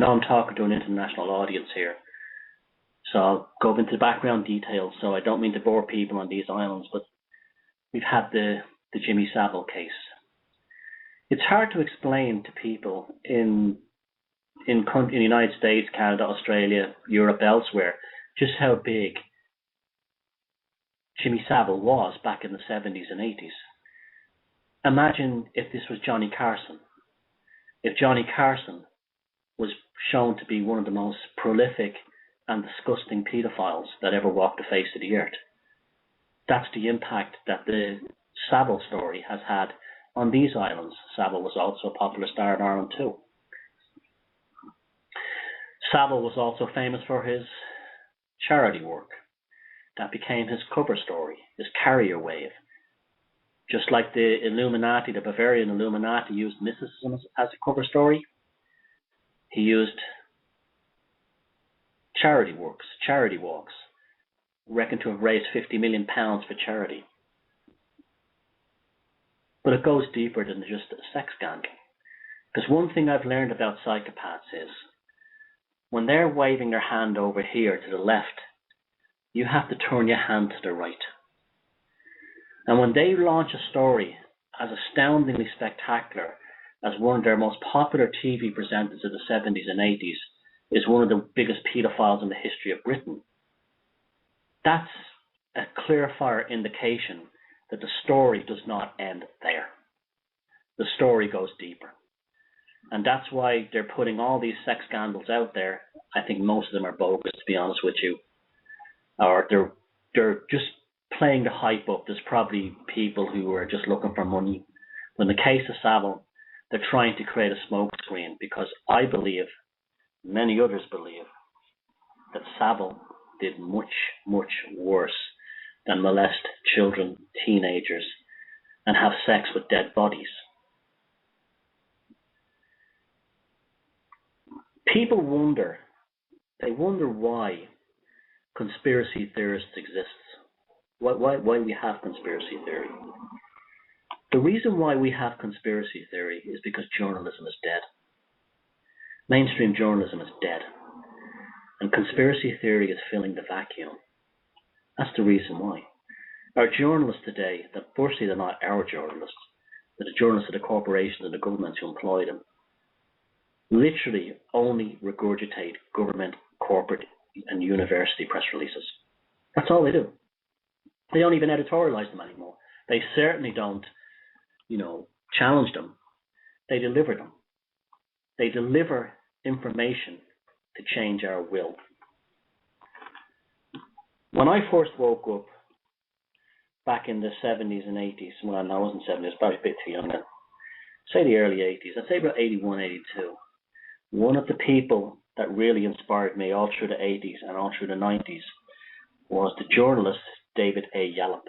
know I'm talking to an international audience here, so I'll go into the background details. So I don't mean to bore people on these islands, but we've had the Jimmy Savile case. It's hard to explain to people in the United States, Canada, Australia, Europe, elsewhere, just how big Jimmy Savile was back in the 70s and 80s. Imagine if this was Johnny Carson. If Johnny Carson was shown to be one of the most prolific and disgusting pedophiles that ever walked the face of the earth. That's the impact that the Savile story has had on these islands. Savile was also a popular star in Ireland too. Savile was also famous for his charity work. That became his cover story, his carrier wave. Just like the Illuminati, the Bavarian Illuminati used mysticism as a cover story, he used charity walks, reckoned to have raised £50 million for charity. But it goes deeper than just a sex scandal. Because one thing I've learned about psychopaths is, when they're waving their hand over here to the left, you have to turn your hand to the right. And when they launch a story as astoundingly spectacular as one of their most popular TV presenters of the 70s and 80s is one of the biggest paedophiles in the history of Britain, that's a clear-fire indication that the story does not end there. The story goes deeper. And that's why they're putting all these sex scandals out there. I think most of them are bogus, to be honest with you. Or they're just playing the hype up. There's probably people who are just looking for money. In the case of Savile, they're trying to create a smokescreen, because I believe, many others believe, that Savile did much, much worse than molest children, teenagers, and have sex with dead bodies. People wonder why conspiracy theorists exist. Why we have conspiracy theory. The reason why we have conspiracy theory is because journalism is dead. Mainstream journalism is dead. And conspiracy theory is filling the vacuum. That's the reason why. Our journalists today, firstly, they're not our journalists, they're the journalists of the corporations and the governments who employ them, literally only regurgitate government, corporate, and university press releases. That's all they do. They don't even editorialize them anymore. They certainly don't, challenge them. They deliver them. They deliver information to change our will. When I first woke up back in the 70s and 80s, well, I wasn't 70s, I was probably a bit too young then, say the early 80s, I'd say about 81, 82, one of the people that really inspired me all through the 80s and all through the 90s was the journalist David A. Yallop.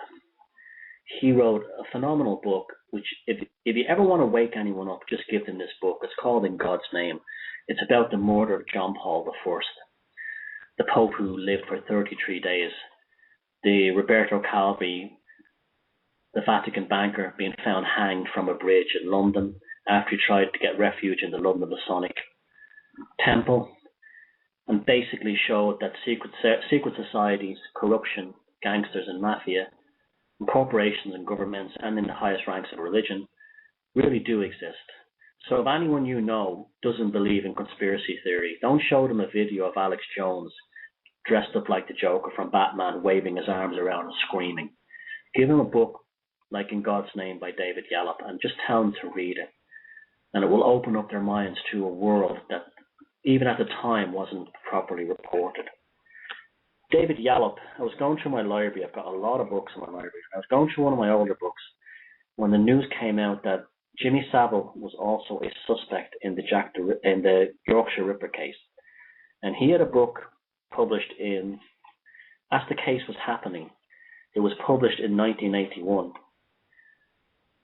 He wrote a phenomenal book, which if you ever want to wake anyone up, just give them this book. It's called In God's Name. It's about the murder of John Paul I, the Pope who lived for 33 days, the Roberto Calvi, the Vatican banker, being found hanged from a bridge in London after he tried to get refuge in the London Masonic Temple, and basically showed that secret societies, corruption, gangsters and mafia, and corporations and governments, and in the highest ranks of religion, really do exist. So if anyone you know doesn't believe in conspiracy theory, don't show them a video of Alex Jones dressed up like the Joker from Batman, waving his arms around and screaming. Give them a book like In God's Name by David Yallop and just tell them to read it. And it will open up their minds to a world that even at the time wasn't properly reported. David Yallop, I was going through my library. I've got a lot of books in my library. I was going through one of my older books when the news came out that Jimmy Savile was also a suspect in the Yorkshire Ripper case. And he had a book published as the case was happening, it was published in 1981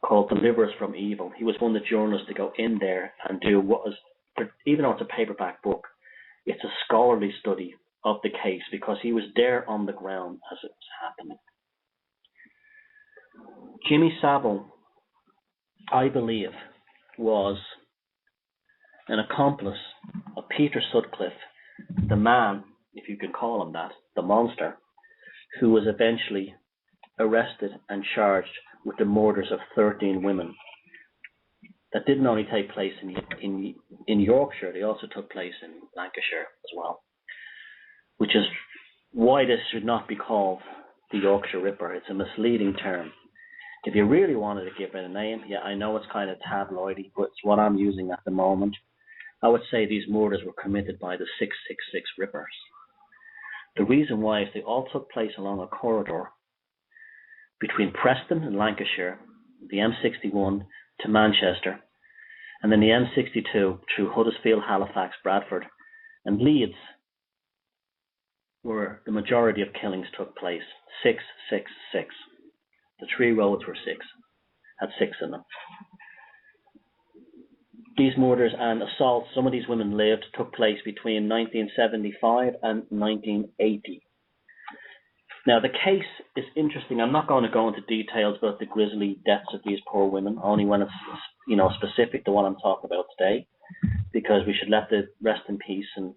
called Deliver Us from Evil. He was one of the journalists to go in there and do what was, even though it's a paperback book, it's a scholarly study of the case because he was there on the ground as it was happening. Jimmy Savile, I believe, was an accomplice of Peter Suthcliffe, the man, if you can call him that, the monster, who was eventually arrested and charged with the murders of 13 women that didn't only take place in Yorkshire, they also took place in Lancashire as well, which is why this should not be called the Yorkshire Ripper. It's a misleading term. If you really wanted to give it a name, yeah, I know it's kind of tabloidy, but it's what I'm using at the moment. I would say these murders were committed by the 666 Rippers. The reason why is they all took place along a corridor between Preston and Lancashire, the M61 to Manchester, and then the M62 through Huddersfield, Halifax, Bradford, and Leeds, where the majority of killings took place. 666. The 3 roads were 6, had 6 in them. These murders and assaults, some of these women lived, took place between 1975 and 1980. Now, the case is interesting. I'm not going to go into details about the grisly deaths of these poor women, only when it's, specific to what I'm talking about today, because we should let the rest in peace. And,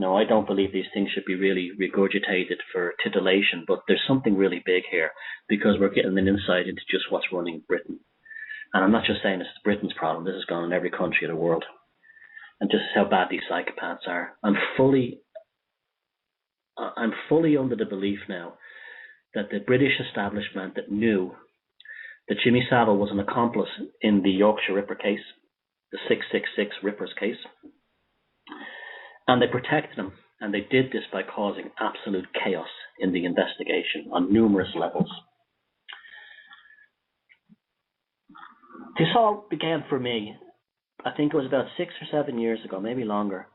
I don't believe these things should be really regurgitated for titillation, but there's something really big here, because we're getting an insight into just what's running Britain. And I'm not just saying this is Britain's problem. This is going on in every country of the world. And just how bad these psychopaths are. I'm fully under the belief now that the British establishment that knew that Jimmy Savile was an accomplice in the Yorkshire Ripper case, the 666 Rippers case, and they protected him, and they did this by causing absolute chaos in the investigation on numerous levels. This all began for me, I think it was about 6 or 7 years ago, maybe longer,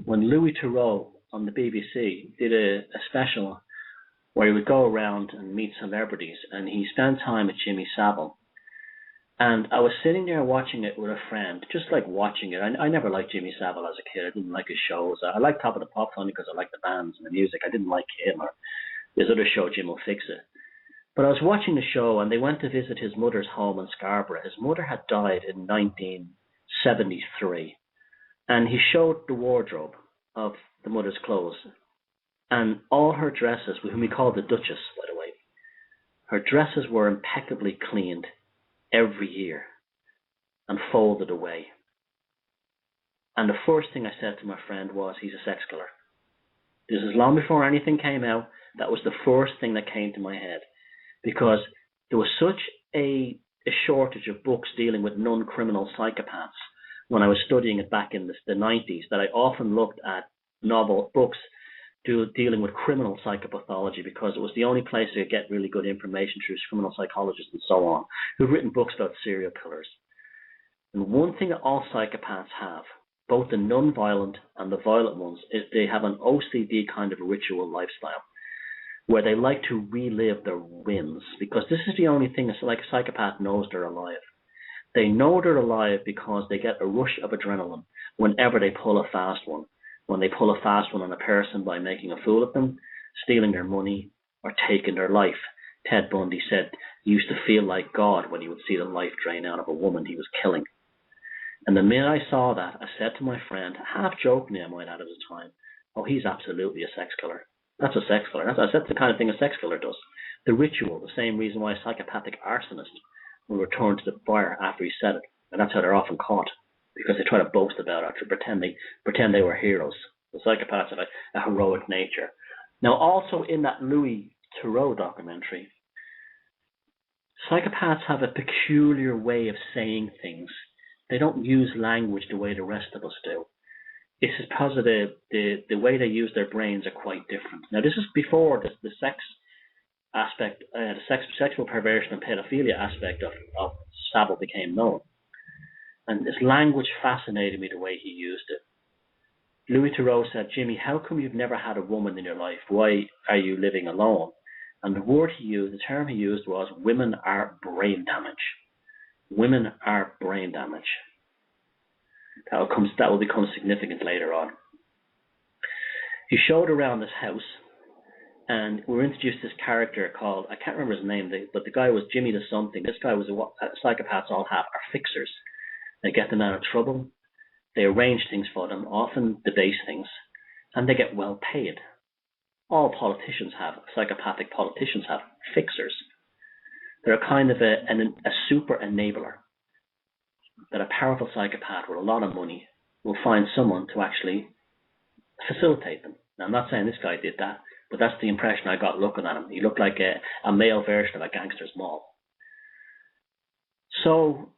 when Louis Theroux on the BBC did a special where he would go around and meet celebrities, and he spent time with Jimmy Savile. And I was sitting there watching it with a friend, just like watching it. I never liked Jimmy Savile as a kid. I didn't like his shows. I liked Top of the Pops only because I liked the bands and the music. I didn't like him or his other show, Jim Will Fix It. But I was watching the show, and they went to visit his mother's home in Scarborough. His mother had died in 1973, and he showed the wardrobe of the mother's clothes, and all her dresses, whom we call the Duchess, by the way, her dresses were impeccably cleaned every year and folded away. And the first thing I said to my friend was, he's a sex killer. This is long before anything came out. That was the first thing that came to my head, because there was such a shortage of books dealing with non-criminal psychopaths when I was studying it back in the 90s, that I often looked at books dealing with criminal psychopathology, because it was the only place I could get really good information through criminal psychologists and so on, who've written books about serial killers. And one thing that all psychopaths have, both the non-violent and the violent ones, is they have an OCD kind of a ritual lifestyle, where they like to relive their wins, because this is the only thing that's like a psychopath knows they're alive. They know they're alive because they get a rush of adrenaline whenever they pull a fast one. When they pull a fast one on a person by making a fool of them, stealing their money, or taking their life. Ted Bundy said he used to feel like God when he would see the life drain out of a woman he was killing. And the minute I saw that, I said to my friend, half jokingly I might add at the time, oh, he's absolutely a sex killer. That's a sex killer. That's the kind of thing a sex killer does. The ritual, the same reason why a psychopathic arsonist will return to the fire after he said it. And that's how they're often caught, because they try to boast about it, to pretend they were heroes. The psychopaths have a heroic nature. Now, also in that Louis Theroux documentary, psychopaths have a peculiar way of saying things. They don't use language the way the rest of us do. It's because of the way they use their brains are quite different. Now, this is before the sex aspect, the sexual perversion and pedophilia aspect of Savile became known. And this language fascinated me, the way he used it. Louis Theroux said, Jimmy, how come you've never had a woman in your life? Why are you living alone? And the term he used was, women are brain damage. Women are brain damage. That will become significant later on. He showed around this house, and we were introduced to this character called, I can't remember his name, but the guy was Jimmy the something. This guy was what psychopaths all have, are fixers. They get them out of trouble. They arrange things for them, often debase things, and they get well paid. All politicians have, psychopathic politicians have, fixers. They're a kind of a super enabler, that a powerful psychopath with a lot of money will find someone to actually facilitate them. Now, I'm not saying this guy did that, but that's the impression I got looking at him. He looked like a male version of a gangster's mob. So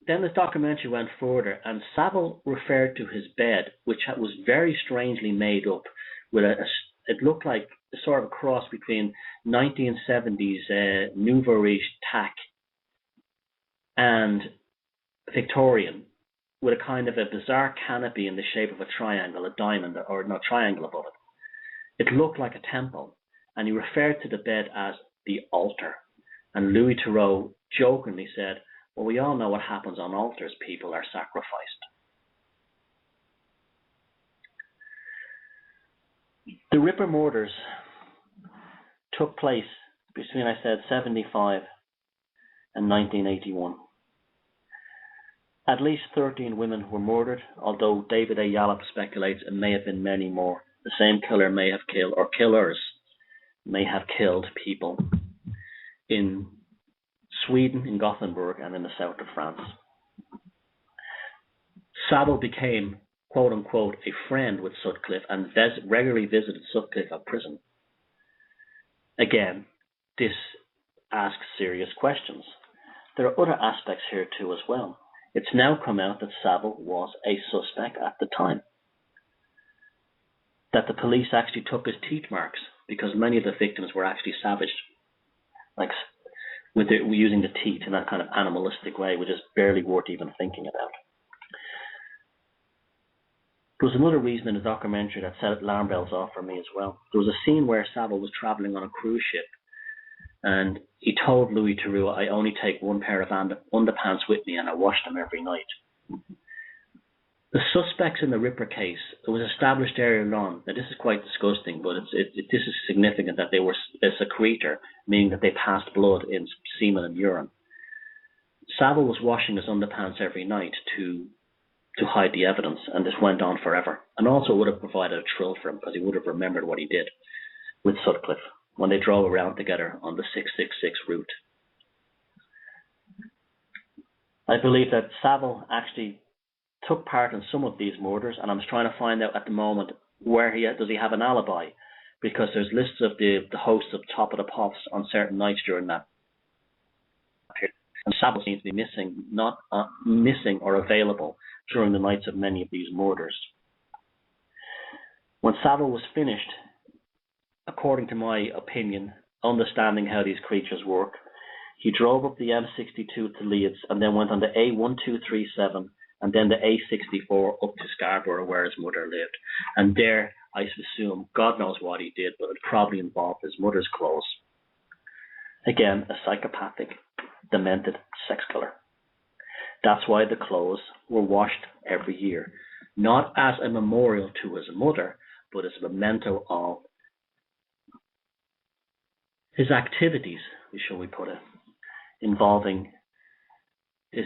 then the documentary went further, and Savile referred to his bed, which was very strangely made up, with it looked like a sort of a cross between 1970s nouveau riche tack and Victorian, with a kind of a bizarre canopy in the shape of a triangle, a diamond, or no triangle above it. It looked like a temple, and he referred to the bed as the altar. And Louis Theroux jokingly said, well, we all know what happens on altars. People are sacrificed. The Ripper Mortars took place between, I said, 75 and 1981. At least 13 women were murdered, although David A. Yallop speculates it may have been many more. The same killer may have killed, or killers may have killed people in Sweden, in Gothenburg, and in the south of France. Savile became, quote unquote, a friend with Suthcliffe and regularly visited Suthcliffe at prison. Again, this asks serious questions. There are other aspects here too as well. It's now come out that Savile was a suspect at the time. That the police actually took his teeth marks because many of the victims were actually savaged, like using the teeth in that kind of animalistic way, which is barely worth even thinking about. There was another reason in the documentary that set alarm bells off for me as well. There was a scene where Savile was traveling on a cruise ship, and he told Louis Theroux, I only take one pair of underpants with me and I wash them every night. The suspects in the Ripper case, it was established earlier on, now this is quite disgusting, but this is significant that they were a secretor, meaning that they passed blood in semen and urine. Savile was washing his underpants every night to hide the evidence, and this went on forever. And also would have provided a thrill for him, because he would have remembered what he did with Suthcliffe when they drove around together on the 666 route. I believe that Savile actually took part in some of these murders, and I'm trying to find out at the moment where does he have an alibi, because there's lists of the hosts of Top of the Pops on certain nights during that period. And Savile seems to be missing or available during the nights of many of these murders. When Savile was finished, according to my opinion, understanding how these creatures work, he drove up the M62 to Leeds and then went on the A1237 and then the A64 up to Scarborough, where his mother lived. And there, I assume, God knows what he did, but it probably involved his mother's clothes. Again, a psychopathic, demented sex killer. That's why the clothes were washed every year, not as a memorial to his mother, but as a memento of his activities, shall we put it, involving his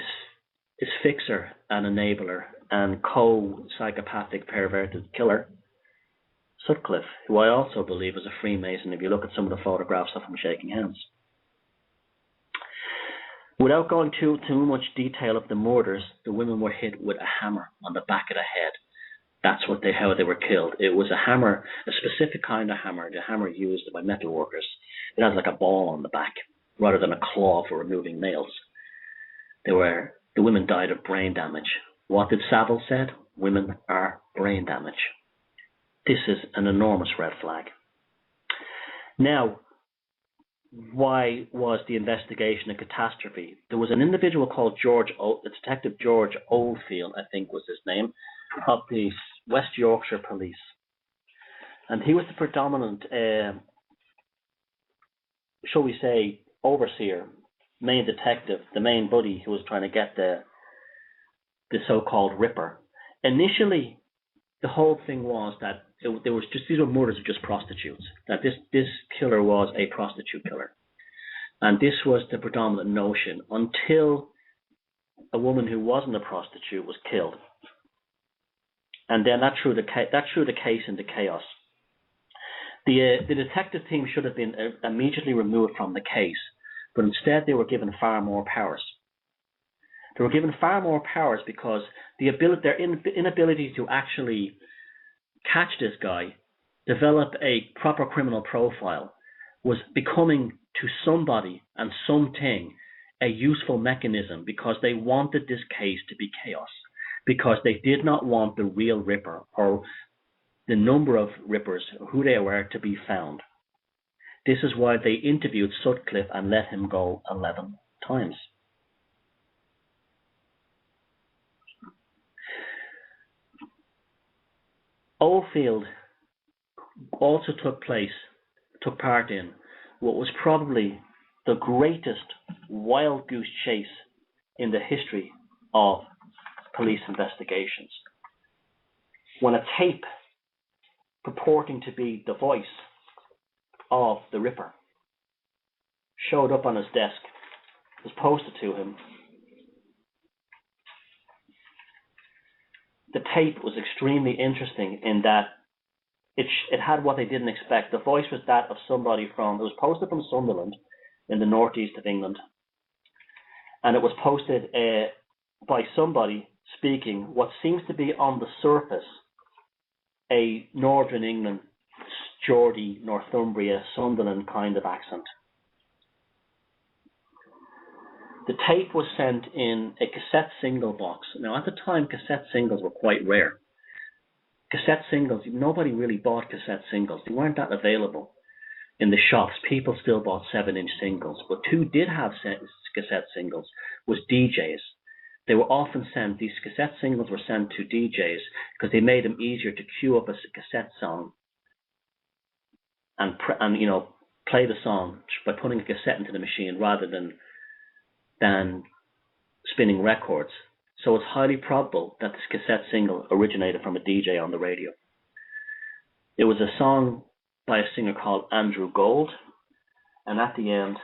fixer and enabler and co-psychopathic perverted killer, Suthcliffe, who I also believe is a Freemason if you look at some of the photographs of him shaking hands. Without going too much detail of the murders, the women were hit with a hammer on the back of the head. That's how they were killed. It was a hammer, a specific kind of hammer, the hammer used by metal workers. It has like a ball on the back, rather than a claw for removing nails. The women died of brain damage. What did Savile said? Women are brain damage. This is an enormous red flag. Now, why was the investigation a catastrophe? There was an individual called Detective George Oldfield, I think was his name, of the West Yorkshire Police. And he was the predominant, shall we say, overseer, main detective, the main buddy who was trying to get the so-called Ripper. Initially, the whole thing was that these were murders of just prostitutes. That this killer was a prostitute killer, and this was the predominant notion until a woman who wasn't a prostitute was killed. And then that threw the case into chaos. The detective team should have been immediately removed from the case, but instead they were given far more powers. They were given far more powers because their inability to actually catch this guy, develop a proper criminal profile, was becoming to somebody and something a useful mechanism, because they wanted this case to be chaos, because they did not want the real Ripper or the number of Rippers, who they were, to be found. This is why they interviewed Suthcliffe and let him go 11 times. Oldfield also took part in what was probably the greatest wild goose chase in the history of police investigations. When a tape purporting to be the voice of the Ripper showed up on his desk, was posted to him, the tape was extremely interesting in that it had what they didn't expect. The voice was that of somebody it was posted from Sunderland in the northeast of England, and it was posted by somebody speaking what seems to be on the surface a Northern England, Geordie, Northumbria, Sunderland kind of accent. The tape was sent in a cassette single box. Now, at the time, cassette singles were quite rare. Cassette singles, nobody really bought cassette singles. They weren't that available in the shops. People still bought 7-inch singles. But who did have cassette singles was DJs. They were often sent, these cassette singles were sent to DJs because they made them easier to queue up a cassette song and play the song by putting a cassette into the machine rather than spinning records. So it's highly probable that this cassette single originated from a DJ on the radio. It was a song by a singer called Andrew Gold, and at the end,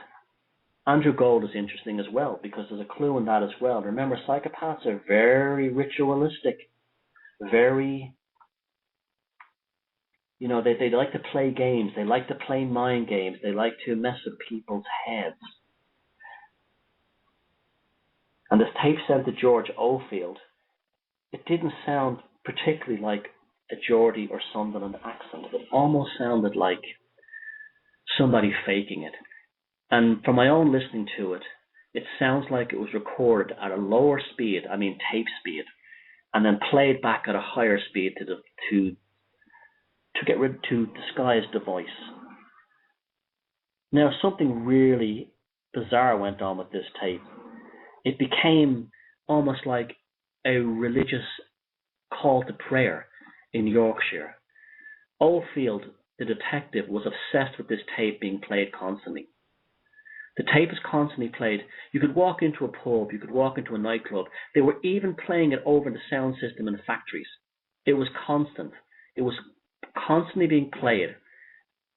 Andrew Gold is interesting as well because there's a clue in that as well. Remember, psychopaths are very ritualistic, very, they like to play games, they like to play mind games, they like to mess with people's heads. And this tape sent to George Oldfield, it didn't sound particularly like a Geordie or Sunderland accent. It almost sounded like somebody faking it. And from my own listening to it, it sounds like it was recorded at a lower speed, tape speed, and then played back at a higher speed to disguise the voice. Now, something really bizarre went on with this tape. It became almost like a religious call to prayer in Yorkshire. Oldfield, the detective, was obsessed with this tape being played constantly. The tape is constantly played. You could walk into a pub, you could walk into a nightclub. They were even playing it over the sound system in factories. It was constant. It was constantly being played,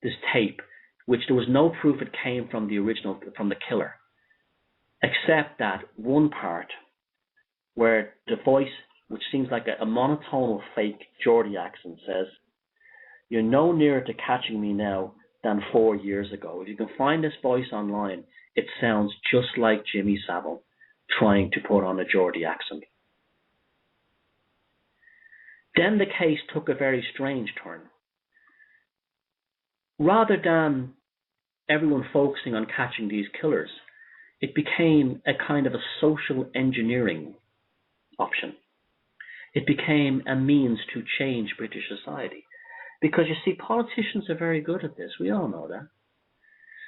this tape, which there was no proof it came from the original, from the killer, except that one part where the voice, which seems like a monotonal fake Geordie accent, says, "You're no nearer to catching me now than 4 years ago. If you can find this voice online, it sounds just like Jimmy Savile trying to put on a Geordie accent." Then the case took a very strange turn. Rather than everyone focusing on catching these killers, it became a kind of a social engineering option. It became a means to change British society. Because you see, politicians are very good at this. We all know that.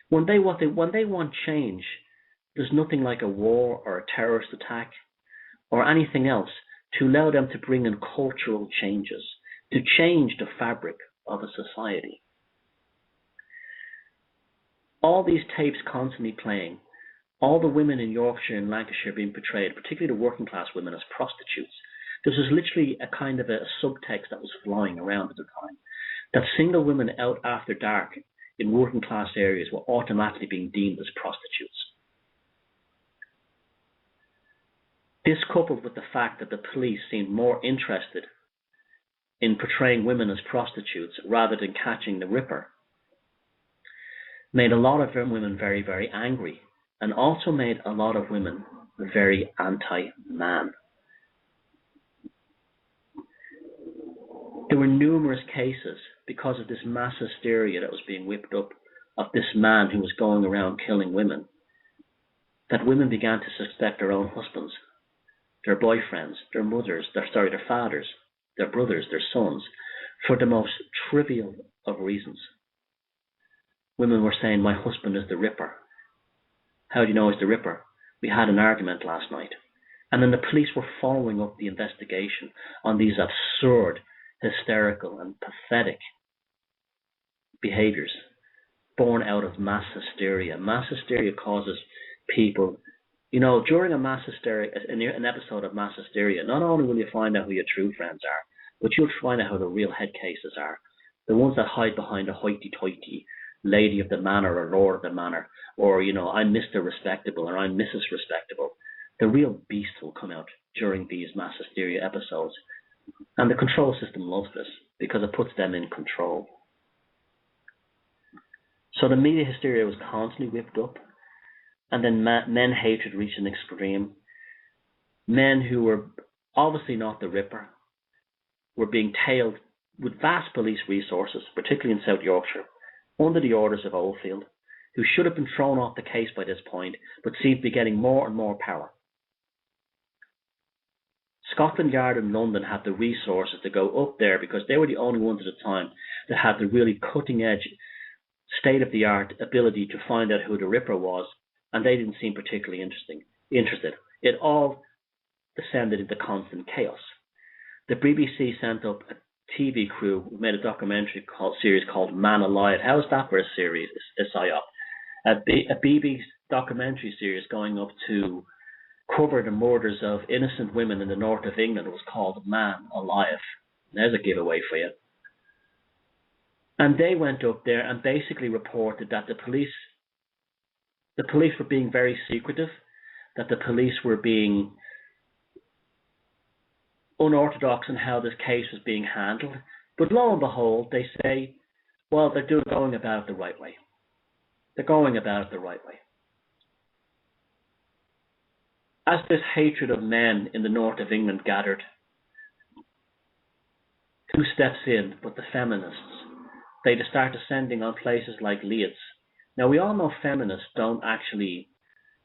When they want change, there's nothing like a war or a terrorist attack or anything else to allow them to bring in cultural changes, to change the fabric of a society. All these tapes constantly playing, all the women in Yorkshire and Lancashire being portrayed, particularly the working class women, as prostitutes. This was literally a kind of a subtext that was flying around at the time, that single women out after dark in working class areas were automatically being deemed as prostitutes. This, coupled with the fact that the police seemed more interested in portraying women as prostitutes rather than catching the Ripper made a lot of women very, very angry, and also made a lot of women very anti-man. There were numerous cases, because of this mass hysteria that was being whipped up of this man who was going around killing women, that women began to suspect their own husbands, their boyfriends, their mothers, their fathers, their brothers, their sons, for the most trivial of reasons. Women were saying, my husband is the Ripper. How do you know he's the Ripper? We had an argument last night. And then the police were following up the investigation on these absurd, hysterical and pathetic behaviors born out of mass hysteria. Mass hysteria causes people, during a mass hysteria, an episode of mass hysteria, not only will you find out who your true friends are, but you'll find out who the real head cases are. The ones that hide behind a hoity-toity lady of the manor or lord of the manor, or, I'm Mr. Respectable or I'm Mrs. Respectable. The real beast will come out during these mass hysteria episodes. And the control system loves this because it puts them in control. So the media hysteria was constantly whipped up, and then men hatred reached an extreme. Men who were obviously not the Ripper were being tailed with vast police resources, particularly in South Yorkshire, under the orders of Oldfield, who should have been thrown off the case by this point, but seemed to be getting more and more power. Scotland Yard in London had the resources to go up there because they were the only ones at the time that had the really cutting-edge, state-of-the-art ability to find out who the Ripper was, and they didn't seem particularly interested. It all descended into constant chaos. The BBC sent up a TV crew who made a documentary series called Man Alive. How is that for a series? A psyop. A BBC documentary series going up to cover the murders of innocent women in the north of England. It was called Man Alive. There's a giveaway for you. And they went up there and basically reported that the police were being very secretive, that the police were being unorthodox in how this case was being handled. But lo and behold, they say, well, they're going about it the right way. They're going about it the right way. As this hatred of men in the north of England gathered, who steps in but the feminists? They start descending on places like Leeds. Now, we all know feminists don't actually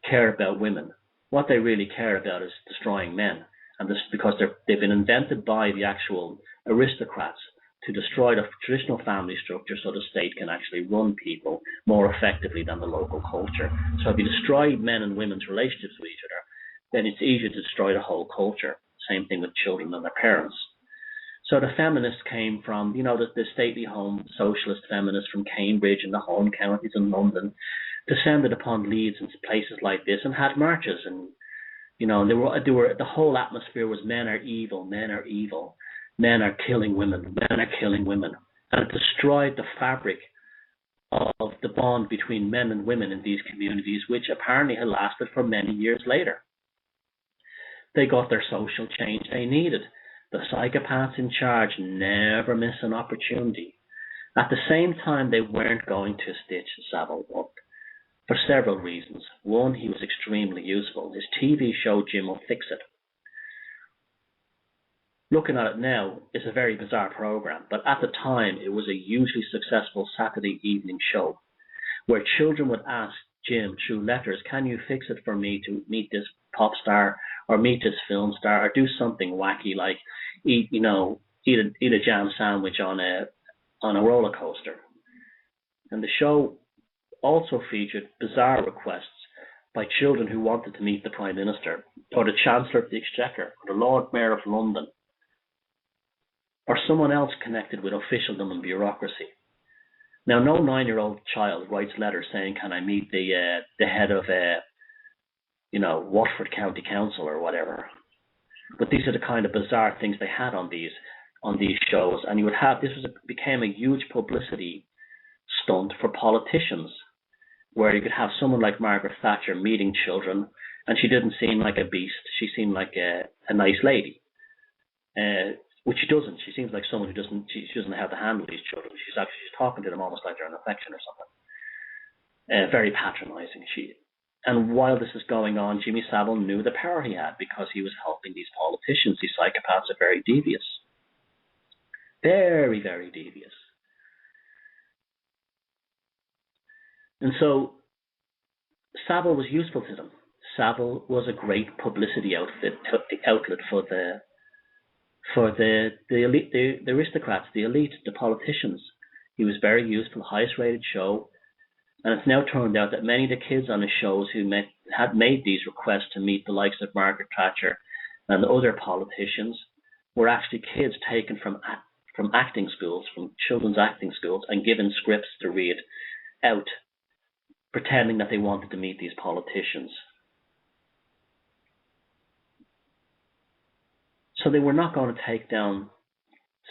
care about women. What they really care about is destroying men. And this because they've been invented by the actual aristocrats to destroy the traditional family structure so the state can actually run people more effectively than the local culture. So if you destroy men and women's relationships with each other, then it's easier to destroy the whole culture. Same thing with children and their parents. So the feminists came from, the stately home socialist feminists from Cambridge and the home counties in London, descended upon Leeds and places like this and had marches. And, they were the whole atmosphere was men are evil, men are evil, men are killing women, men are killing women. And it destroyed the fabric of the bond between men and women in these communities, which apparently had lasted for many years later. They got their social change they needed. The psychopaths in charge never miss an opportunity. At the same time, they weren't going to stitch Savile up for several reasons. One, he was extremely useful. His TV show, Jim Will Fix It. Looking at it now, it's a very bizarre program, but at the time, it was a hugely successful Saturday evening show where children would ask Jim through letters, can you fix it for me to meet this pop star or meet this film star or do something wacky like eat a jam sandwich on a roller coaster. And the show also featured bizarre requests by children who wanted to meet the Prime Minister or the Chancellor of the Exchequer or the Lord Mayor of London or someone else connected with officialdom and bureaucracy. Now, no 9-year-old child writes letters saying, can I meet the head of Watford County Council or whatever. But these are the kind of bizarre things they had on these shows, and you would have became a huge publicity stunt for politicians, where you could have someone like Margaret Thatcher meeting children, and she didn't seem like a beast; she seemed like a nice lady. which she doesn't. She seems like someone who she doesn't know how to handle these children. She's talking to them almost like they're an affection or something. Very patronizing. And while this is going on, Jimmy Savile knew the power he had because he was helping these politicians. These psychopaths are very devious. Very, very devious. And so Savile was useful to them. Savile was a great publicity outlet for the elite, the aristocrats, the elite, the politicians. He was very useful, highest rated show. And it's now turned out that many of the kids on his shows who had made these requests to meet the likes of Margaret Thatcher and other politicians were actually kids taken from acting schools, from children's acting schools, and given scripts to read out, pretending that they wanted to meet these politicians. So they were not going to take down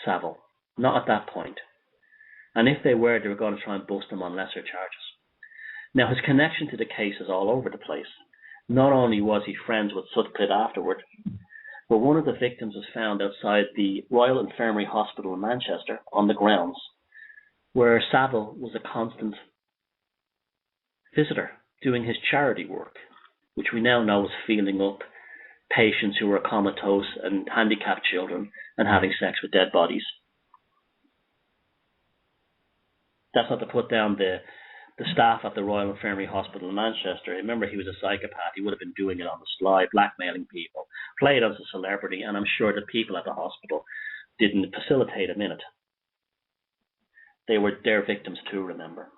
Savile, not at that point. And if they were going to try and bust him on lesser charges. Now, his connection to the case is all over the place. Not only was he friends with Suthcliffe afterward, but one of the victims was found outside the Royal Infirmary Hospital in Manchester on the grounds, where Savile was a constant visitor doing his charity work, which we now know is feeling up patients who were comatose and handicapped children and having sex with dead bodies. That's not to put down the staff at the Royal Infirmary Hospital in Manchester. Remember, he was a psychopath. He would have been doing it on the sly, blackmailing people, played as a celebrity, and I'm sure the people at the hospital didn't facilitate him in it. They were their victims too, remember.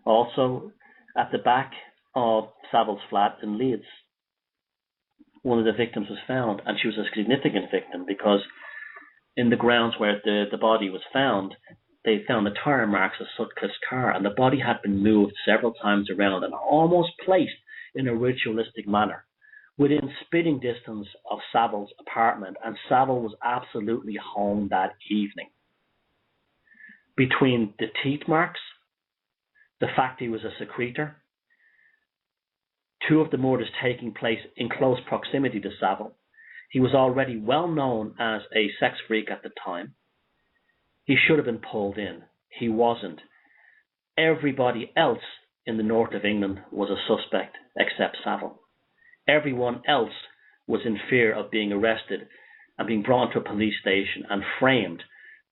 Also, at the back of Savile's flat in Leeds, one of the victims was found, and she was a significant victim because in the grounds where the body was found, they found the tire marks of Suthcliffe's car, and the body had been moved several times around and almost placed in a ritualistic manner within spitting distance of Savile's apartment, and Savile was absolutely home that evening. Between the teeth marks, the fact he was a secretor, two of the murders taking place in close proximity to Savile, he was already well known as a sex freak at the time. He should have been pulled in. He wasn't. Everybody else in the north of England was a suspect except Savile. Everyone else was in fear of being arrested and being brought to a police station and framed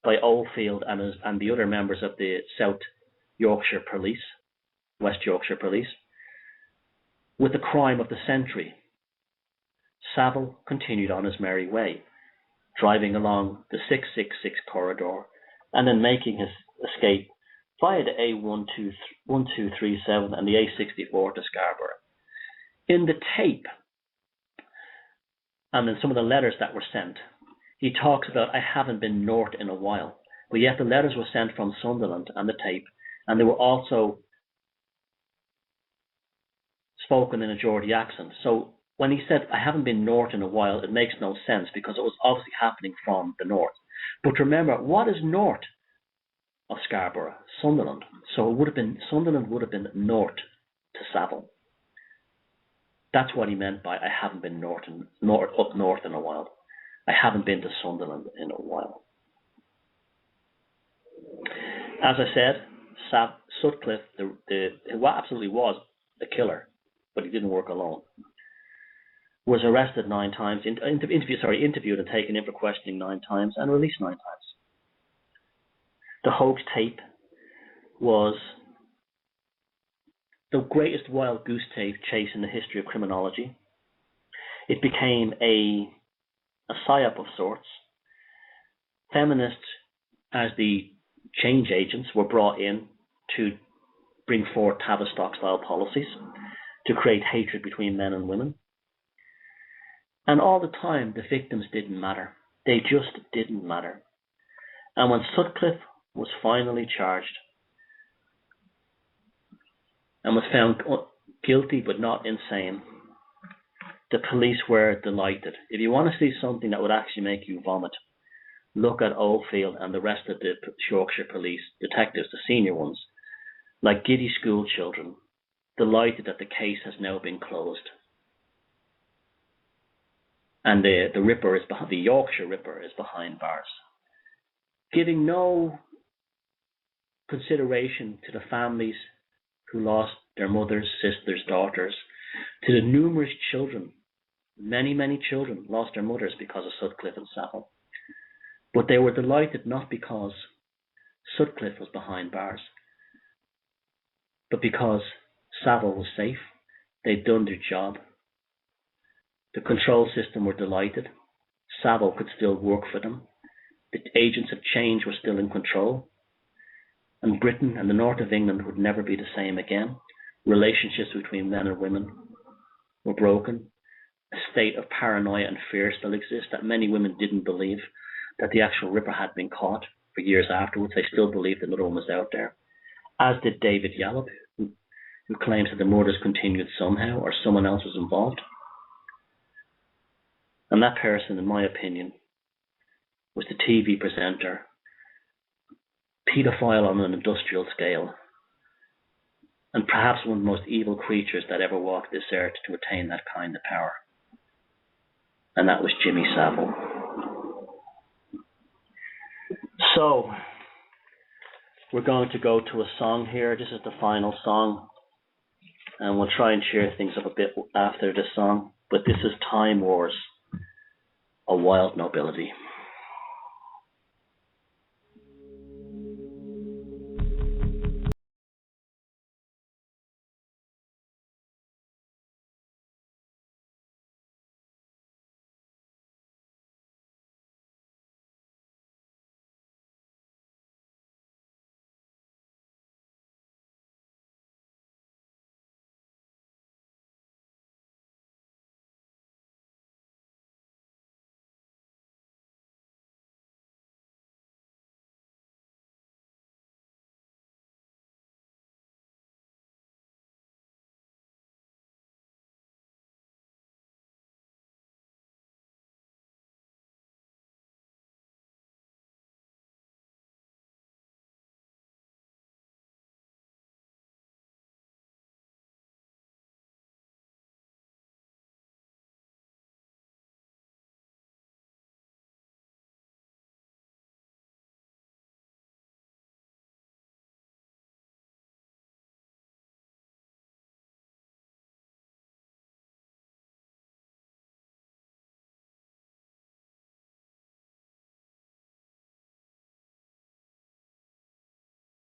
by Oldfield and the other members of the West Yorkshire Police, with the crime of the century. Savile continued on his merry way, driving along the 666 corridor and then making his escape via the A1237 and the A64 to Scarborough. In the tape, and in some of the letters that were sent, he talks about, I haven't been north in a while. But yet the letters were sent from Sunderland and the tape, and they were also spoken in a Geordie accent. So when he said, I haven't been north in a while, it makes no sense because it was obviously happening from the north. But remember, what is north of Scarborough? Sunderland. So it would have been, Sunderland would have been north to Savile. That's what he meant by I haven't been up north in a while. I haven't been to Sunderland in a while. As I said, Suthcliffe, what absolutely was the killer, but he didn't work alone, was arrested 9 times, interviewed and taken in for questioning 9 times, and released 9 times. The hoax tape was the greatest wild goose chase in the history of criminology. It became a psyop of sorts. Feminists, as the change agents, were brought in to bring forth Tavistock-style policies to create hatred between men and women. And all the time, the victims didn't matter. They just didn't matter. And when Suthcliffe was finally charged and was found guilty but not insane, the police were delighted. If you want to see something that would actually make you vomit, look at Oldfield and the rest of the Yorkshire police detectives, the senior ones, like giddy school children, delighted that the case has now been closed. And the Ripper is behind, the Yorkshire Ripper is behind bars, giving no consideration to the families who lost their mothers, sisters, daughters, to the numerous children. Many children lost their mothers because of Suthcliffe and Savile. But they were delighted not because Suthcliffe was behind bars, but because Savile was safe. They'd done their job. The control system were delighted. Savile could still work for them. The agents of change were still in control. And Britain and the north of England would never be the same again. Relationships between men and women were broken. A state of paranoia and fear still exists that many women didn't believe that the actual Ripper had been caught for years afterwards. They still believed that another one was out there. As did David Yallop, who claims that the murders continued somehow or someone else was involved. And that person, in my opinion, was the TV presenter, paedophile on an industrial scale, and perhaps one of the most evil creatures that ever walked this earth to attain that kind of power. And that was Jimmy Savile. So, we're going to go to a song here. This is the final song. And we'll try and cheer things up a bit after this song. But this is Time Wars, A Wild Nobility.